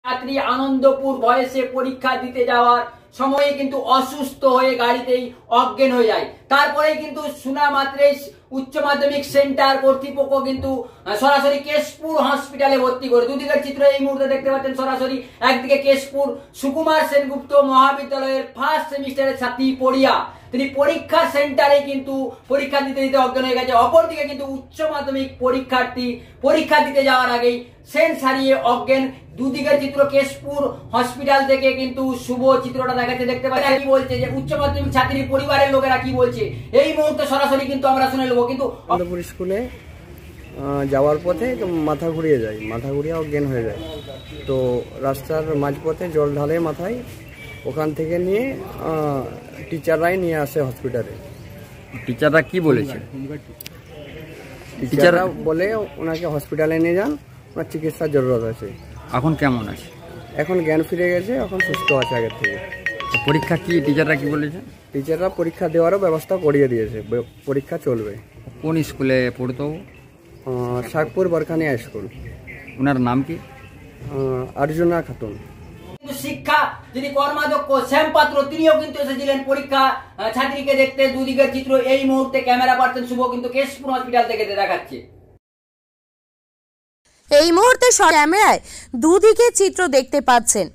ছাত্রী আনন্দপুর বয়সে পরীক্ষা দিতে যাওয়ার সময়ে কিন্তু অসুস্থ হয়ে গাড়িতেই অজ্ঞান হয়ে যায়। তারপরে কিন্তু শোনা মাত্রই উচ্চ মাধ্যমিক সেন্টার কর্তৃপক্ষ কিন্তু সরাসরি কেশপুর হসপিটালে ভর্তি করে। দুদিকের চিত্র এই মুহূর্তে দেখতে পাচ্ছেন সরাসরি। একদিকে কেশপুর সুকুমার সেনগুপ্ত মহাবিদ্যালয়ের ফার্স্ট সেমিস্টারের ছাত্রী পড়িয়া, তিনি পরীক্ষা সেন্টারে কিন্তু পরীক্ষা দিতে দিতে অজ্ঞান হয়ে গেছে। অপরদিকে কিন্তু উচ্চ মাধ্যমিক পরীক্ষার্থী পরীক্ষা দিতে যাওয়ার আগেই সেন্স হারিয়ে অজ্ঞান। দুদিকের চিত্র কেশপুর হসপিটাল থেকে কিন্তু শুভ চিত্রটা দেখাচ্ছে, দেখতে পাচ্ছি। কি বলছে যে উচ্চ মাধ্যমিক ছাত্রীর পরিবারের লোকেরা কি বলছে এই মুহূর্তে সরাসরি কিন্তু আমরা শুনে নেবো। কিন্তু আনন্দপুর স্কুলে যাওয়ার পথে মাথা ঘুরিয়ে যায়, মাথা ঘুরিয়ে অজ্ঞান হয়ে যায়। তো রাস্তার মাঝপথে জল ঢালে মাথায়, ওখান থেকে নিয়ে টিচাররাই নিয়ে আসে হসপিটালে। টিচাররা কি বলেছে? টিচাররা বলে ওনাকে হসপিটালে নিয়ে যান, ওনার চিকিৎসার জরুরত আছে। এখন কেমন আছে? এখন জ্ঞান ফিরে গেছে, এখন সুস্থ আছে আগের থেকে। পরীক্ষা কি টিচাররা কি বলেছে? টিচাররা পরীক্ষা দেওয়ারও ব্যবস্থা করিয়ে দিয়েছে, পরীক্ষা চলবে। কোন স্কুলে পড়তো? শাকপুর বরখানিয়া স্কুল। ওনার নাম কি? অর্জুনা খাতুন। শিক্ষা যিনি কর্মাধ্যক্ষ শ্যাম পাত্র, তিনিও কিন্তু এসেছিলেন পরীক্ষা ছাত্রীকে দেখতে। দুদিকের চিত্র এই মুহূর্তে ক্যামেরা পার্সন শুভ কিন্তু কেশপুর হসপিটাল থেকে দেখাচ্ছে। এই মুহূর্তে ক্যামেরায় দুদিকে চিত্র দেখতে পাচ্ছেন।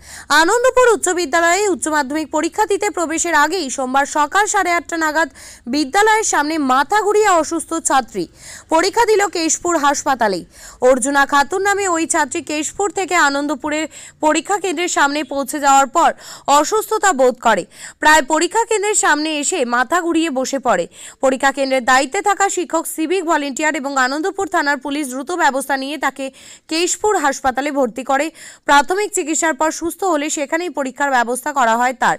আনন্দপুর উচ্চ বিদ্যালয়ে উচ্চ মাধ্যমিক পরীক্ষা দিতে প্রবেশের আগেই সোমবার সকাল 8:30 নাগাদ বিদ্যালয়ের সামনে মাথা ঘুরিয়ে অসুস্থ ছাত্রী পরীক্ষা দিল কেশপুর হাসপাতালে। অর্জুনা খাতুন নামে ওই ছাত্রী কেশপুর থেকে আনন্দপুরের পরীক্ষা কেন্দ্রের সামনে পৌঁছে যাওয়ার পর অসুস্থতা বোধ করে। প্রায় পরীক্ষা কেন্দ্রের সামনে এসে মাথা ঘুরিয়ে বসে পড়ে। পরীক্ষা কেন্দ্রের দায়িত্বে থাকা শিক্ষক, সিভিক ভলেন্টিয়ার এবং আনন্দপুর থানার পুলিশ দ্রুত ব্যবস্থা নিয়ে তাকে কেশপুর হাসপাতালে ভর্তি করে। প্রাথমিক চিকিৎসার পর সুস্থ হলে সেখানেই পরীক্ষার ব্যবস্থা করা হয় তার।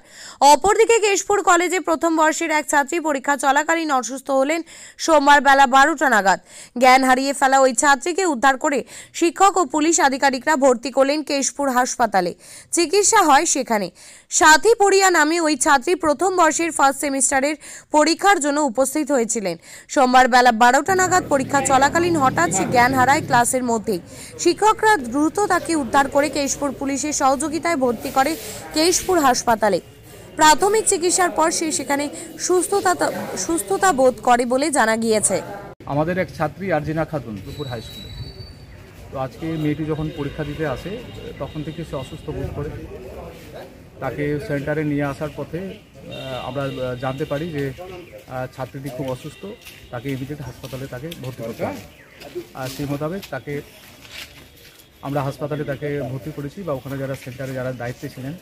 অপরদিকে কেশপুর কলেজে প্রথম বর্ষের এক ছাত্রী পরীক্ষা চলাকালীন অসুস্থ হলেন সোমবার বেলা 12টা নাগাদ। জ্ঞান হারিয়ে ফেলা ওই ছাত্রীকে উদ্ধার করে শিক্ষক ও পুলিশ আধিকারিকরা ভর্তি করলেন কেশপুর হাসপাতালে। চিকিৎসা হয় সেখানে। সাথী পড়িয়া নামে ওই ছাত্রী প্রথম বর্ষের ফার্স্ট সেমিস্টারের পরীক্ষার জন্য উপস্থিত হয়েছিলেন। সোমবার বেলা 12টা নাগাদ পরীক্ষা চলাকালীন হঠাৎ সে জ্ঞান হারায় ক্লাসের মধ্যেই। শিক্ষকরা দ্রুত তাকে উদ্ধার করে কেশপুর পুলিশের সহযোগিতায় ভর্তি করে কেশপুর হাসপাতালে। প্রাথমিক চিকিৎসার পর সে সেখানে সুস্থতা বোধ করে বলে জানা গিয়েছে। আমাদের এক ছাত্রী অর্জুনা খাতুন দুপুর হাই স্কুলে। তো আজকে মেয়েটি যখন পরীক্ষা দিতে আসে তখন থেকে সে অসুস্থ বোধ করে। তাকে সেন্টারে নিয়ে আসার পথে আমরা জানতে পারি যে ছাত্রীটি খুব অসুস্থ, তাকে ইমিডিয়েট হাসপাতালে তাকে ভর্তি করতে হবে। আর সেই মোতাবেক তাকে আমরা হাসপাতালে তাকে ভর্তি করেছি, বা ওখানে যারা সেন্টারে যারা দায়িত্বে ছিলেন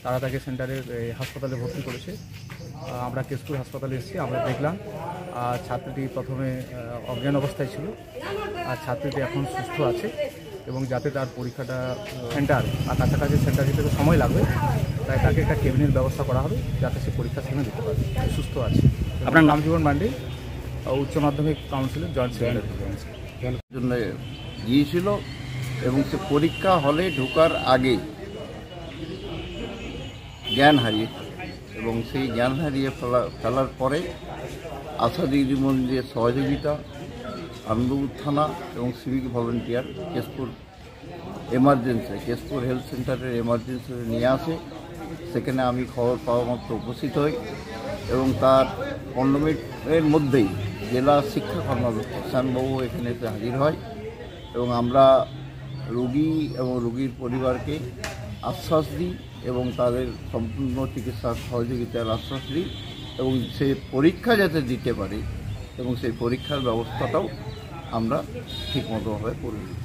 তারা তাকে সেন্টারে হাসপাতালে ভর্তি করেছে। আমরা কেশপুর হাসপাতালে এসেছি, আমরা দেখলাম ছাত্রীটি প্রথমে অজ্ঞান অবস্থায় ছিল, আর ছাত্রীটি এখন সুস্থ আছে এবং যাতে তার পরীক্ষাটা সেন্টার আর কাছাকাছি সেন্টার হিসেবে সময় লাগবে, তাই তাকে একটা কেবিনের ব্যবস্থা করা হবে যাতে সে পরীক্ষা সেখানে দিতে পারে। সুস্থ আছে। আপনার নাম? জীবন মান্ডি, উচ্চ মাধ্যমিক কাউন্সিলের জয়েন্ট সেক্রেটারি জন্য গিয়েছিল এবং সে পরীক্ষা হলে ঢোকার আগে জ্ঞান হারিয়ে, এবং সেই জ্ঞান হারিয়ে ফেলার পরে আশা দিদিমণিদের সহযোগিতা, আনন্দপুর থানা এবং civic volunteer Keshpur Keshpur health সেন্টারের এমার্জেন্সি নিয়ে আসে। সেখানে আমি খবর পাওয়া মাত্র উপস্থিত হই এবং তার 15 মিনিটের মধ্যেই জেলা শিক্ষা কর্মকর্তা শ্যামবাবু এখানে এসে হাজির হয় এবং আমরা রোগী এবং রোগীর পরিবারকে আশ্বাস দিই এবং তাদের সম্পূর্ণ চিকিৎসার সহযোগিতার আশ্বাস দিই এবং সে পরীক্ষা যাতে দিতে পারে এবং সেই পরীক্ষার ব্যবস্থাটাও আমরা ঠিকমতোভাবে করে দিই।